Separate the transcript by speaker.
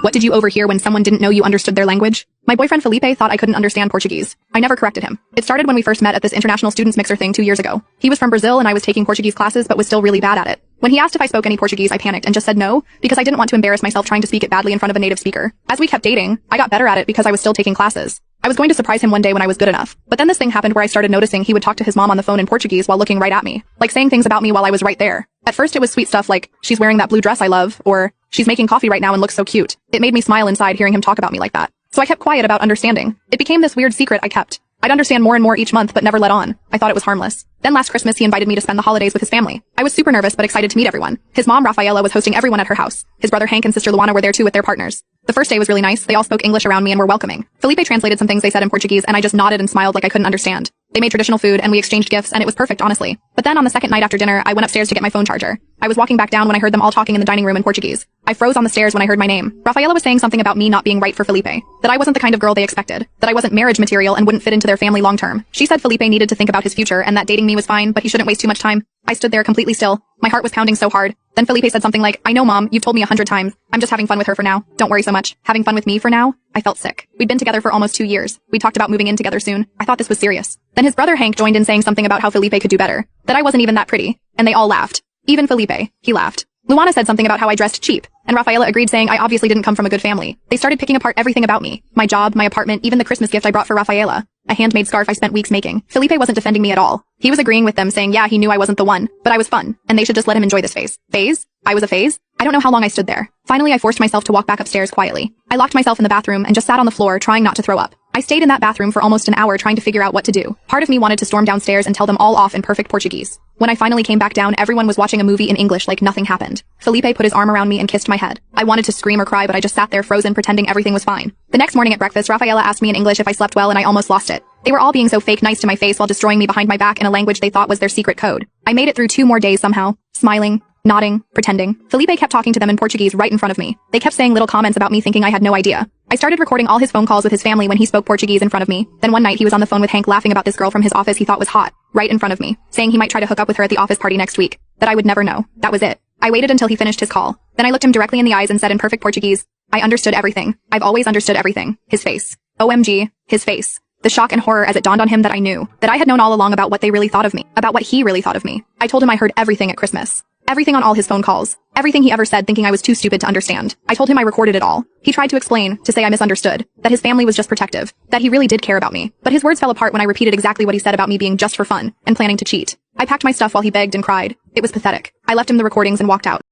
Speaker 1: What did you overhear when someone didn't know you understood their language? My boyfriend Felipe thought I couldn't understand Portuguese. I never corrected him. It started when we first met at this international students mixer thing 2 years ago. He was from Brazil and I was taking Portuguese classes but was still really bad at it. When he asked if I spoke any Portuguese, I panicked and just said no, because I didn't want to embarrass myself trying to speak it badly in front of a native speaker. As we kept dating, I got better at it because I was still taking classes. I was going to surprise him one day when I was good enough. But then this thing happened where I started noticing he would talk to his mom on the phone in Portuguese while looking right at me, like saying things about me while I was right there. At first it was sweet stuff like, she's wearing that blue dress I love, or she's making coffee right now and looks so cute. It made me smile inside hearing him talk about me like that. So I kept quiet about understanding. It became this weird secret I kept. I'd understand more and more each month but never let on. I thought it was harmless. Then last Christmas he invited me to spend the holidays with his family. I was super nervous but excited to meet everyone. His mom, Rafaela, was hosting everyone at her house. His brother Hank and sister Luana were there too with their partners. The first day was really nice. They all spoke English around me and were welcoming. Felipe translated some things they said in Portuguese and I just nodded and smiled like I couldn't understand. They made traditional food and we exchanged gifts and it was perfect, honestly. But then on the second night after dinner, I went upstairs to get my phone charger. I was walking back down when I heard them all talking in the dining room in Portuguese. I froze on the stairs when I heard my name. Rafaela was saying something about me not being right for Felipe. That I wasn't the kind of girl they expected. That I wasn't marriage material and wouldn't fit into their family long term. She said Felipe needed to think about his future and that dating me was fine, but he shouldn't waste too much time. I stood there completely still. My heart was pounding so hard. Then Felipe said something like, I know mom, you've told me 100 times. I'm just having fun with her for now. Don't worry so much. Having fun with me for now? I felt sick. We'd been together for almost 2 years. We talked about moving in together soon. I thought this was serious. Then his brother Hank joined in saying something about how Felipe could do better. That I wasn't even that pretty. And they all laughed. Even Felipe. He laughed. Luana said something about how I dressed cheap. And Rafaela agreed saying I obviously didn't come from a good family. They started picking apart everything about me. My job, my apartment, even the Christmas gift I brought for Rafaela. A handmade scarf I spent weeks making. Felipe wasn't defending me at all. He was agreeing with them saying yeah, he knew I wasn't the one, but I was fun, and they should just let him enjoy this phase. Phase? I was a phase? I don't know how long I stood there. Finally I forced myself to walk back upstairs quietly. I locked myself in the bathroom and just sat on the floor trying not to throw up. I stayed in that bathroom for almost an hour trying to figure out what to do. Part of me wanted to storm downstairs and tell them all off in perfect Portuguese. When I finally came back down, everyone was watching a movie in English like nothing happened. Felipe put his arm around me and kissed my head. I wanted to scream or cry but I just sat there frozen pretending everything was fine. The next morning at breakfast, Rafaela asked me in English if I slept well and I almost lost it. They were all being so fake nice to my face while destroying me behind my back in a language they thought was their secret code. I made it through 2 more days somehow, smiling, nodding, pretending. Felipe kept talking to them in Portuguese right in front of me. They kept saying little comments about me thinking I had no idea. I started recording all his phone calls with his family when he spoke Portuguese in front of me. Then one night he was on the phone with Hank laughing about this girl from his office he thought was hot, right in front of me, saying he might try to hook up with her at the office party next week. That I would never know. That was it. I waited until he finished his call. Then I looked him directly in the eyes and said in perfect Portuguese, I understood everything. I've always understood everything. His face. OMG. His face. The shock and horror as it dawned on him that I knew, that I had known all along about what they really thought of me, about what he really thought of me. I told him I heard everything at Christmas. Everything on all his phone calls. Everything he ever said thinking I was too stupid to understand. I told him I recorded it all. He tried to explain, to say I misunderstood, that his family was just protective, that he really did care about me. But his words fell apart when I repeated exactly what he said about me being just for fun, and planning to cheat. I packed my stuff while he begged and cried. It was pathetic. I left him the recordings and walked out.